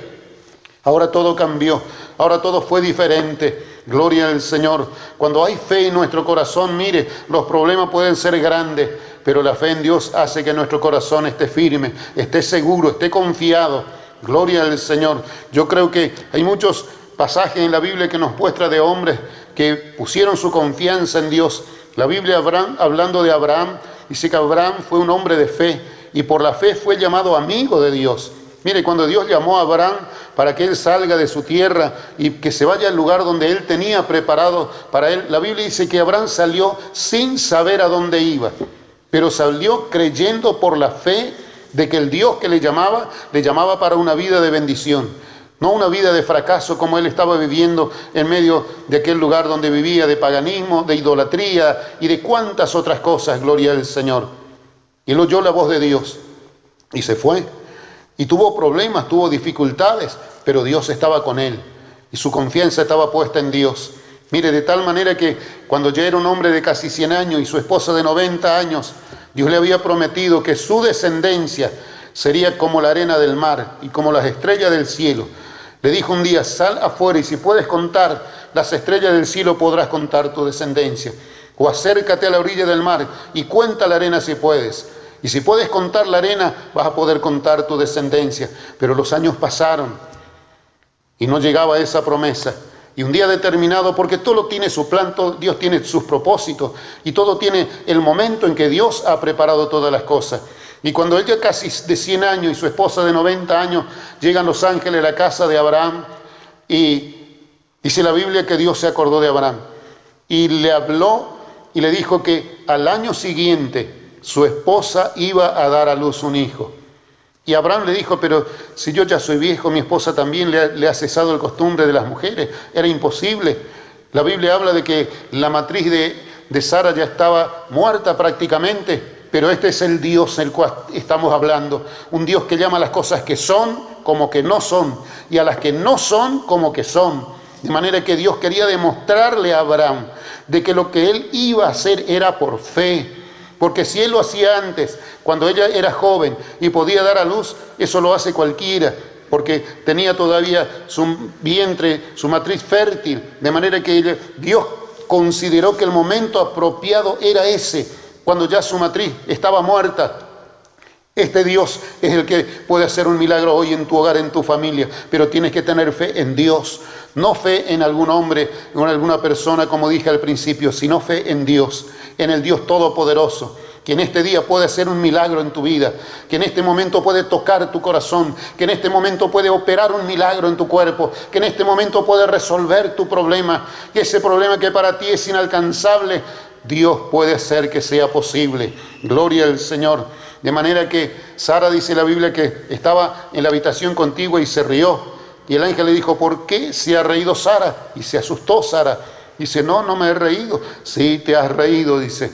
ahora todo cambió, ahora todo fue diferente. Gloria al Señor. Cuando hay fe en nuestro corazón, mire, los problemas pueden ser grandes, pero la fe en Dios hace que nuestro corazón esté firme, esté seguro, esté confiado. Gloria al Señor. Yo creo que hay muchos pasajes en la Biblia que nos muestra de hombres que pusieron su confianza en Dios. La Biblia, hablando de Abraham, dice que Abraham fue un hombre de fe y por la fe fue llamado amigo de Dios. Mire, cuando Dios llamó a Abraham para que él salga de su tierra y que se vaya al lugar donde él tenía preparado para él, la Biblia dice que Abraham salió sin saber a dónde iba, pero salió creyendo por la fe de que el Dios que le llamaba para una vida de bendición, no una vida de fracaso como él estaba viviendo en medio de aquel lugar donde vivía, de paganismo, de idolatría y de cuantas otras cosas. Gloria al Señor. Y él oyó la voz de Dios y se fue. Y tuvo problemas, tuvo dificultades, pero Dios estaba con él y su confianza estaba puesta en Dios. Mire, de tal manera que cuando ya era un hombre de casi 100 años y su esposa de 90 años, Dios le había prometido que su descendencia sería como la arena del mar y como las estrellas del cielo. Le dijo un día: sal afuera y si puedes contar las estrellas del cielo podrás contar tu descendencia. O acércate a la orilla del mar y cuenta la arena si puedes. Y si puedes contar la arena, vas a poder contar tu descendencia. Pero los años pasaron y no llegaba esa promesa. Y un día determinado, porque todo tiene su plan, Dios tiene sus propósitos y todo tiene el momento en que Dios ha preparado todas las cosas. Y cuando él ya casi de 100 años y su esposa de 90 años, llegan los ángeles a la casa de Abraham y dice la Biblia que Dios se acordó de Abraham y le habló y le dijo que al año siguiente su esposa iba a dar a luz un hijo. Y Abraham le dijo: pero si yo ya soy viejo, mi esposa también le ha cesado el costumbre de las mujeres. Era imposible. La Biblia habla de que la matriz de Sara ya estaba muerta prácticamente, pero este es el Dios del cual estamos hablando. Un Dios que llama a las cosas que son como que no son, y a las que no son como que son. De manera que Dios quería demostrarle a Abraham de que lo que él iba a hacer era por fe. Porque si él lo hacía antes, cuando ella era joven y podía dar a luz, eso lo hace cualquiera, porque tenía todavía su vientre, su matriz fértil, de manera que Dios consideró que el momento apropiado era ese, cuando ya su matriz estaba muerta. Este Dios es el que puede hacer un milagro hoy en tu hogar, en tu familia, pero tienes que tener fe en Dios, no fe en algún hombre o en alguna persona, como dije al principio, sino fe en Dios, en el Dios Todopoderoso, que en este día puede hacer un milagro en tu vida, que en este momento puede tocar tu corazón, que en este momento puede operar un milagro en tu cuerpo, que en este momento puede resolver tu problema, que ese problema que para ti es inalcanzable, Dios puede hacer que sea posible. Gloria al Señor. De manera que Sara, dice la Biblia, que estaba en la habitación contigua y se rió. Y el ángel le dijo: ¿por qué se ha reído Sara? Y se asustó Sara. Dice: no me he reído. Sí, te has reído, dice.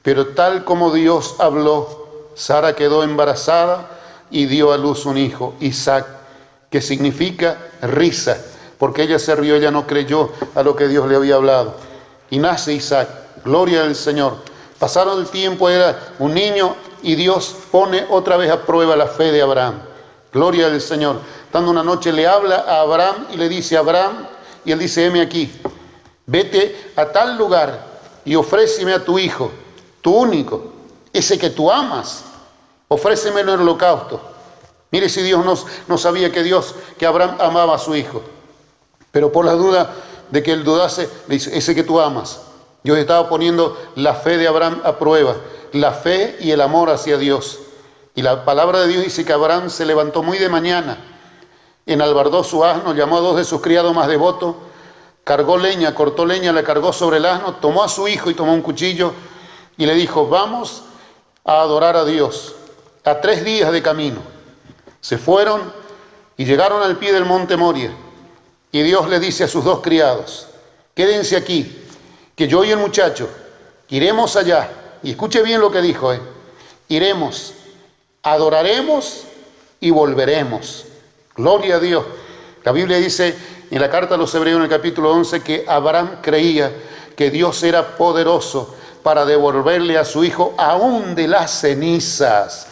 Pero tal como Dios habló, Sara quedó embarazada y dio a luz un hijo, Isaac, que significa risa, porque ella se rió, ella no creyó a lo que Dios le había hablado. Y nace Isaac. Gloria al Señor. Pasaron el tiempo, era un niño, y Dios pone otra vez a prueba la fe de Abraham. Gloria al Señor. Dando una noche le habla a Abraham y le dice: Abraham, y él dice: heme aquí, vete a tal lugar y ofréceme a tu hijo, tu único, ese que tú amas, ofrécemelo en holocausto. Mire si Dios no sabía que Abraham amaba a su hijo, pero por la duda de que él dudase, le dice: ese que tú amas. Dios estaba poniendo la fe de Abraham a prueba, la fe y el amor hacia Dios. Y la palabra de Dios dice que Abraham se levantó muy de mañana, enalbardó su asno, llamó a 2 de sus criados más devotos, cargó leña, cortó leña, la cargó sobre el asno, tomó a su hijo y tomó un cuchillo y le dijo: vamos a adorar a Dios, a 3 días de camino. Se fueron y llegaron al pie del monte Moria, y Dios le dice a sus 2 criados: quédense aquí, que yo y el muchacho iremos allá. Y escuche bien lo que dijo, iremos, adoraremos y volveremos. Gloria a Dios. La Biblia dice en la carta a los Hebreos en el capítulo 11 que Abraham creía que Dios era poderoso para devolverle a su hijo aún de las cenizas.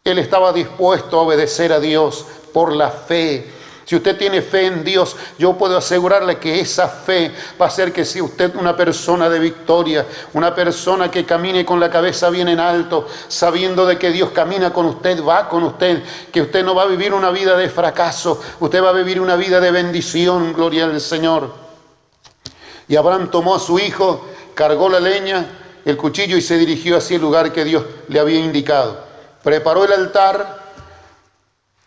Él estaba dispuesto a obedecer a Dios por la fe. Si usted tiene fe en Dios, yo puedo asegurarle que esa fe va a hacer que sea usted una persona de victoria, una persona que camine con la cabeza bien en alto, sabiendo de que Dios camina con usted, va con usted, que usted no va a vivir una vida de fracaso, usted va a vivir una vida de bendición, gloria al Señor. Y Abraham tomó a su hijo, cargó la leña, el cuchillo y se dirigió hacia el lugar que Dios le había indicado. Preparó el altar.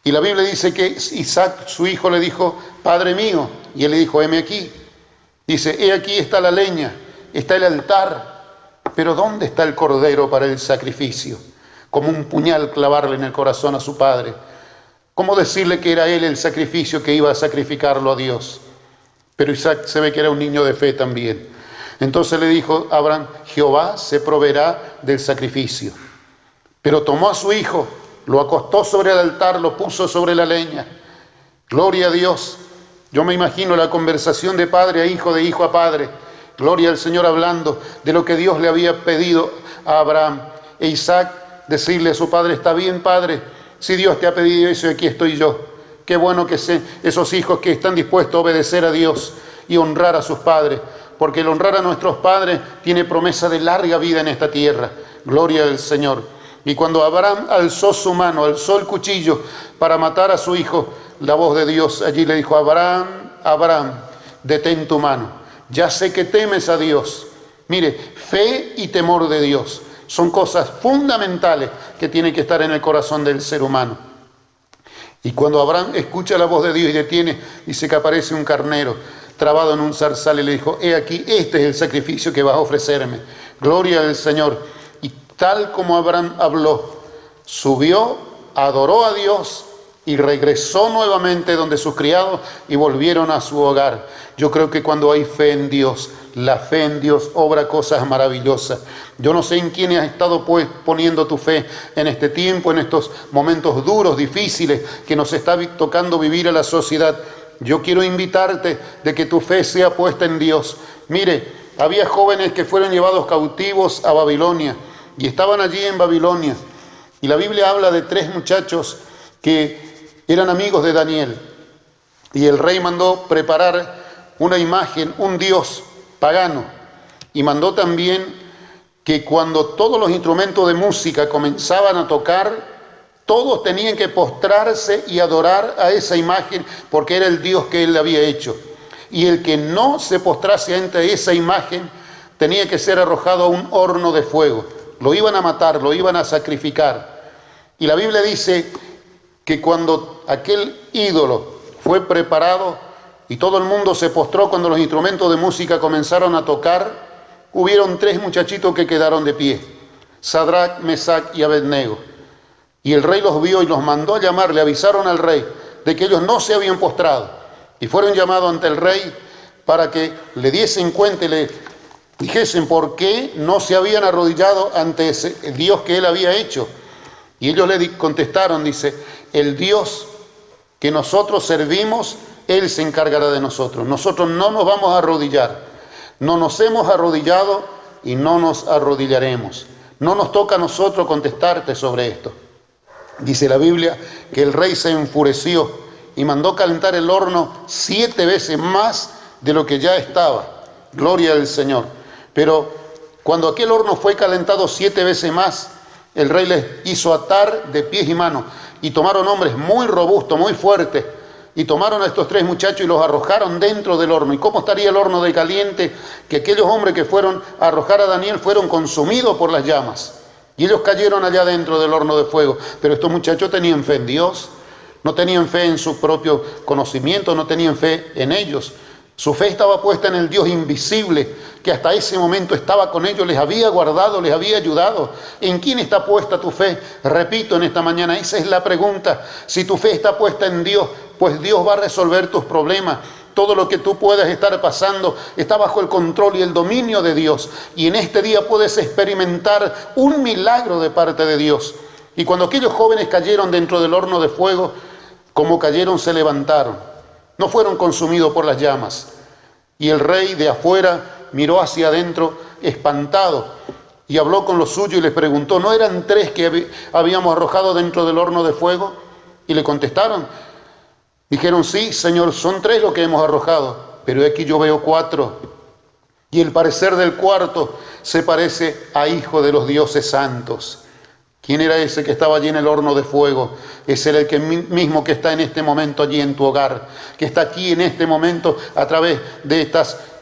Y la Biblia dice que Isaac, su hijo, le dijo: Padre mío. Y él le dijo: heme aquí. Dice: he aquí está la leña, está el altar, pero ¿dónde está el cordero para el sacrificio? Como un puñal clavarle en el corazón a su padre. ¿Cómo decirle que era él el sacrificio, que iba a sacrificarlo a Dios? Pero Isaac se ve que era un niño de fe también. Entonces le dijo Abraham: Jehová se proveerá del sacrificio. Pero tomó a su hijo, lo acostó sobre el altar, lo puso sobre la leña. Gloria a Dios. Yo me imagino la conversación de padre a hijo, de hijo a padre. Gloria al Señor hablando de lo que Dios le había pedido a Abraham. E Isaac decirle a su padre, está bien, padre, si Dios te ha pedido eso, aquí estoy yo. Qué bueno que sean esos hijos que están dispuestos a obedecer a Dios y honrar a sus padres, porque el honrar a nuestros padres tiene promesa de larga vida en esta tierra. Gloria al Señor. Y cuando Abraham alzó su mano, alzó el cuchillo para matar a su hijo, la voz de Dios allí le dijo, Abraham, Abraham, detén tu mano. Ya sé que temes a Dios. Mire, fe y temor de Dios son cosas fundamentales que tienen que estar en el corazón del ser humano. Y cuando Abraham escucha la voz de Dios y detiene, dice que aparece un carnero trabado en un zarzal y le dijo, he aquí, este es el sacrificio que vas a ofrecerme. Gloria al Señor. Y tal como Abraham habló, subió, adoró a Dios y regresó nuevamente donde sus criados y volvieron a su hogar. Yo creo que cuando hay fe en Dios, la fe en Dios obra cosas maravillosas. Yo no sé en quién has estado poniendo tu fe en este tiempo, en estos momentos duros, difíciles, que nos está tocando vivir a la sociedad. Yo quiero invitarte de que tu fe sea puesta en Dios. Mire, había jóvenes que fueron llevados cautivos a Babilonia y estaban allí en Babilonia. Y la Biblia habla de 3 muchachos que eran amigos de Daniel. Y el rey mandó preparar una imagen, un dios pagano. Y mandó también que cuando todos los instrumentos de música comenzaban a tocar, todos tenían que postrarse y adorar a esa imagen porque era el Dios que él había hecho. Y el que no se postrase ante esa imagen tenía que ser arrojado a un horno de fuego. Lo iban a matar, lo iban a sacrificar. Y la Biblia dice que cuando aquel ídolo fue preparado y todo el mundo se postró cuando los instrumentos de música comenzaron a tocar, hubieron 3 muchachitos que quedaron de pie, Sadrach, Mesach y Abednego. Y el rey los vio y los mandó a llamar, le avisaron al rey de que ellos no se habían postrado. Y fueron llamados ante el rey para que le diesen cuenta y le dijesen por qué no se habían arrodillado ante ese Dios que él había hecho. Y ellos le contestaron, dice, el Dios que nosotros servimos, Él se encargará de nosotros. Nosotros no nos vamos a arrodillar. No nos hemos arrodillado y no nos arrodillaremos. No nos toca a nosotros contestarte sobre esto. Dice la Biblia que el rey se enfureció y mandó calentar el horno 7 veces más de lo que ya estaba. Gloria al Señor. Pero cuando aquel horno fue calentado 7 veces más, el rey les hizo atar de pies y manos y tomaron hombres muy robustos, muy fuertes, y tomaron a estos 3 muchachos y los arrojaron dentro del horno. ¿Y cómo estaría el horno de caliente? Que aquellos hombres que fueron a arrojar a Daniel fueron consumidos por las llamas. Y ellos cayeron allá dentro del horno de fuego. Pero estos muchachos tenían fe en Dios, no tenían fe en su propio conocimiento, no tenían fe en ellos. Su fe estaba puesta en el Dios invisible, que hasta ese momento estaba con ellos, les había guardado, les había ayudado. ¿En quién está puesta tu fe? Repito en esta mañana, esa es la pregunta. Si tu fe está puesta en Dios, pues Dios va a resolver tus problemas. Todo lo que tú puedas estar pasando está bajo el control y el dominio de Dios. Y en este día puedes experimentar un milagro de parte de Dios. Y cuando aquellos jóvenes cayeron dentro del horno de fuego, como cayeron se levantaron. No fueron consumidos por las llamas. Y el rey de afuera miró hacia adentro espantado y habló con los suyos y les preguntó, ¿no eran 3 que habíamos arrojado dentro del horno de fuego? Y le contestaron, dijeron, sí, Señor, son 3 los que hemos arrojado, pero aquí yo veo 4. Y el parecer del cuarto se parece a hijo de los dioses santos. ¿Quién era ese que estaba allí en el horno de fuego? Ese era el que mismo que está en este momento allí en tu hogar, que está aquí en este momento a través de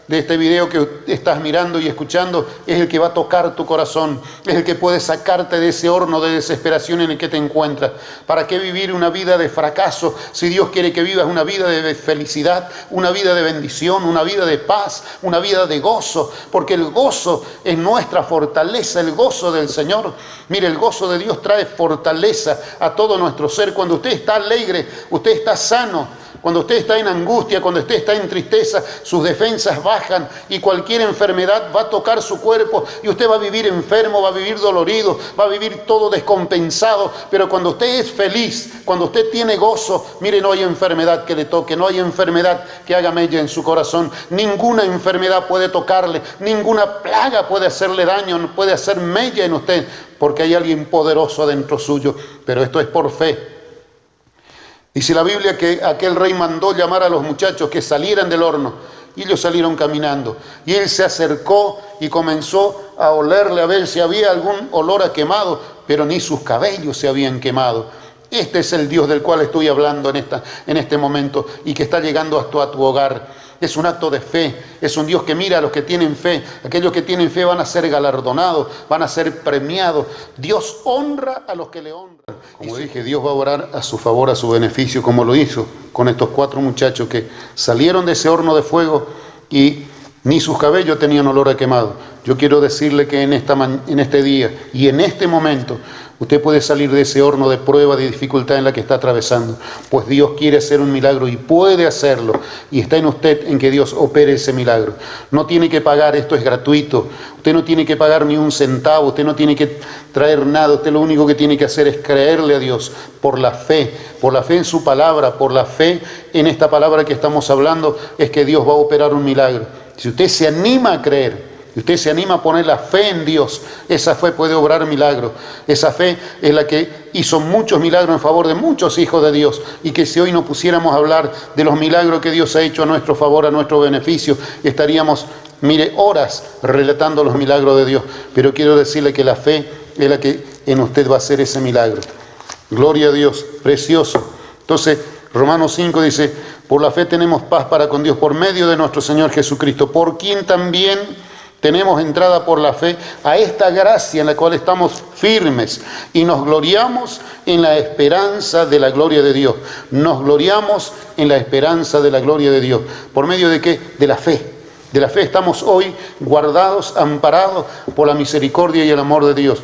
este video que estás mirando y escuchando, es el que va a tocar tu corazón, es el que puede sacarte de ese horno de desesperación en el que te encuentras. ¿Para qué vivir una vida de fracaso si Dios quiere que vivas una vida de felicidad, una vida de bendición, una vida de paz, una vida de gozo? Porque el gozo es nuestra fortaleza, el gozo del Señor. Mire, el gozo de Dios trae fortaleza a todo nuestro ser. Cuando usted está alegre, usted está sano. Cuando usted está en angustia, cuando usted está en tristeza, sus defensas bajan. bajan y cualquier enfermedad va a tocar su cuerpo y usted va a vivir enfermo, va a vivir dolorido, va a vivir todo descompensado. Pero cuando usted es feliz, cuando usted tiene gozo, mire, no hay enfermedad que le toque, no hay enfermedad que haga mella en su corazón. Ninguna enfermedad puede tocarle, ninguna plaga puede hacerle daño, no puede hacer mella en usted, porque hay alguien poderoso adentro suyo. Pero esto es por fe. Dice la Biblia que aquel rey mandó llamar a los muchachos que salieran del horno, y ellos salieron caminando. Y él se acercó y comenzó a olerle a ver si había algún olor a quemado, pero ni sus cabellos se habían quemado. Este es el Dios del cual estoy hablando en este momento y que está llegando hasta a tu hogar. Es un acto de fe, es un Dios que mira a los que tienen fe. Aquellos que tienen fe van a ser galardonados, van a ser premiados. Dios honra a los que le honran. Como dije, Dios va a orar a su favor, a su beneficio, como lo hizo con estos 4 muchachos que salieron de ese horno de fuego y ni sus cabellos tenían olor a quemado. Yo quiero decirle que en este día y en este momento usted puede salir de ese horno de prueba, de dificultad en la que está atravesando, pues Dios quiere hacer un milagro y puede hacerlo, y está en usted en que Dios opere ese milagro. No tiene que pagar, esto es gratuito, usted no tiene que pagar ni un centavo, usted no tiene que traer nada, usted lo único que tiene que hacer es creerle a Dios por la fe en su palabra, por la fe en esta palabra que estamos hablando, es que Dios va a operar un milagro. Si usted se anima a creer, si usted se anima a poner la fe en Dios, esa fe puede obrar milagros. Esa fe es la que hizo muchos milagros en favor de muchos hijos de Dios. Y que si hoy no pusiéramos a hablar de los milagros que Dios ha hecho a nuestro favor, a nuestro beneficio, estaríamos, mire, horas relatando los milagros de Dios. Pero quiero decirle que la fe es la que en usted va a hacer ese milagro. Gloria a Dios, precioso. Entonces, Romanos 5 dice, por la fe tenemos paz para con Dios por medio de nuestro Señor Jesucristo, por quien también tenemos entrada por la fe a esta gracia en la cual estamos firmes y nos gloriamos en la esperanza de la gloria de Dios. Nos gloriamos en la esperanza de la gloria de Dios. ¿Por medio de qué? De la fe. De la fe estamos hoy guardados, amparados por la misericordia y el amor de Dios.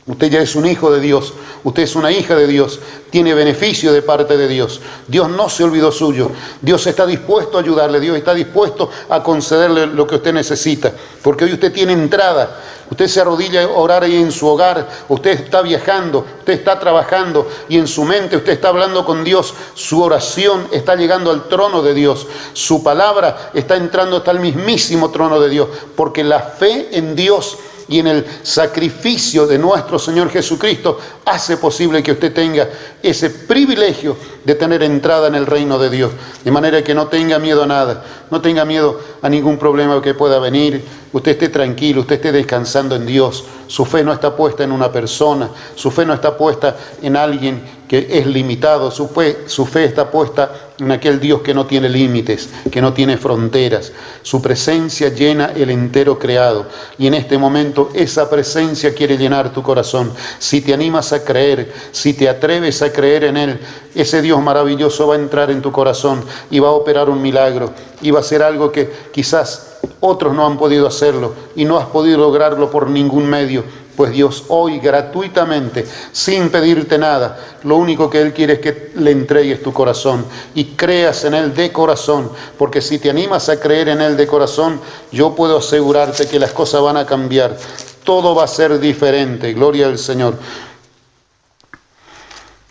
Usted ya es un hijo de Dios, usted es una hija de Dios, tiene beneficio de parte de Dios. Dios no se olvidó suyo, Dios está dispuesto a ayudarle, Dios está dispuesto a concederle lo que usted necesita, porque hoy usted tiene entrada. Usted se arrodilla a orar ahí en su hogar, usted está viajando, usted está trabajando y en su mente usted está hablando con Dios. Su oración está llegando al trono de Dios, su palabra está entrando hasta el mismísimo trono de Dios, porque la fe en Dios y en el sacrificio de nuestro Señor Jesucristo hace posible que usted tenga ese privilegio de tener entrada en el reino de Dios. De manera que no tenga miedo a nada, no tenga miedo a ningún problema que pueda venir. Usted esté tranquilo, usted esté descansando en Dios. Su fe no está puesta en una persona, su fe no está puesta en alguien que es limitado, su fe está puesta en aquel Dios que no tiene límites, que no tiene fronteras. Su presencia llena el entero creado y en este momento esa presencia quiere llenar tu corazón. Si te animas a creer, si te atreves a creer en Él, ese Dios maravilloso va a entrar en tu corazón y va a operar un milagro y va a hacer algo que quizás otros no han podido hacerlo y no has podido lograrlo por ningún medio. Pues Dios hoy gratuitamente, sin pedirte nada, lo único que Él quiere es que le entregues tu corazón y creas en Él de corazón, porque si te animas a creer en Él de corazón, yo puedo asegurarte que las cosas van a cambiar, todo va a ser diferente, gloria al Señor.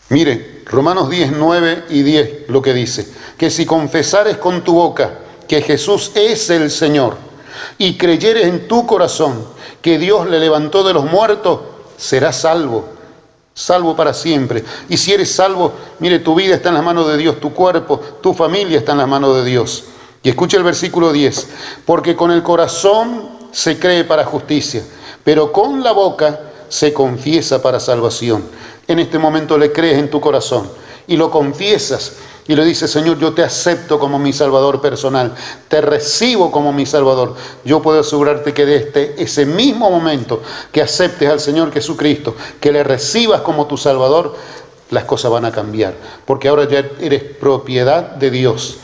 Mire, Romanos 10, 9 y 10 lo que dice, que si confesares con tu boca que Jesús es el Señor y creyeres en tu corazón que Dios le levantó de los muertos, serás salvo, salvo para siempre. Y si eres salvo, mire, tu vida está en las manos de Dios, tu cuerpo, tu familia está en las manos de Dios. Y escucha el versículo 10, porque con el corazón se cree para justicia, pero con la boca se confiesa para salvación. En este momento le crees en tu corazón y lo confiesas y le dices, Señor, yo te acepto como mi Salvador personal, te recibo como mi Salvador. Yo puedo asegurarte que desde ese mismo momento que aceptes al Señor Jesucristo, que le recibas como tu Salvador, las cosas van a cambiar, porque ahora ya eres propiedad de Dios.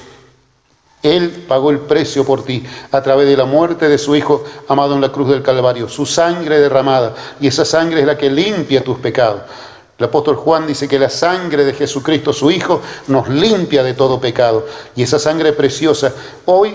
Él pagó el precio por ti a través de la muerte de su Hijo amado en la cruz del Calvario, su sangre derramada, y esa sangre es la que limpia tus pecados. El apóstol Juan dice que la sangre de Jesucristo, su Hijo, nos limpia de todo pecado. Y esa sangre preciosa hoy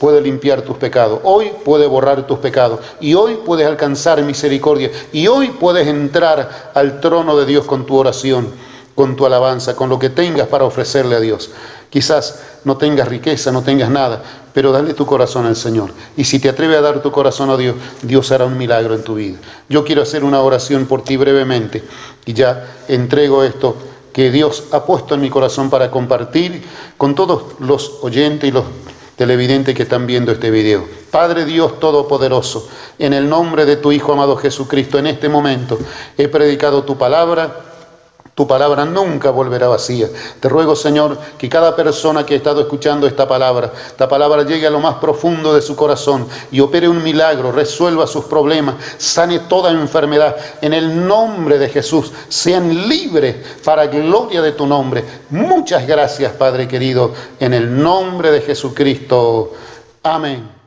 puede limpiar tus pecados, hoy puede borrar tus pecados, y hoy puedes alcanzar misericordia, y hoy puedes entrar al trono de Dios con tu oración, con tu alabanza, con lo que tengas para ofrecerle a Dios. Quizás no tengas riqueza, no tengas nada, pero dale tu corazón al Señor. Y si te atreves a dar tu corazón a Dios, Dios hará un milagro en tu vida. Yo quiero hacer una oración por ti brevemente y ya entrego esto que Dios ha puesto en mi corazón para compartir con todos los oyentes y los televidentes que están viendo este video. Padre Dios Todopoderoso, en el nombre de tu Hijo amado Jesucristo, en este momento he predicado tu palabra. Tu palabra nunca volverá vacía. Te ruego, Señor, que cada persona que ha estado escuchando esta palabra llegue a lo más profundo de su corazón y opere un milagro, resuelva sus problemas, sane toda enfermedad. En el nombre de Jesús, sean libres para gloria de tu nombre. Muchas gracias, Padre querido, en el nombre de Jesucristo. Amén.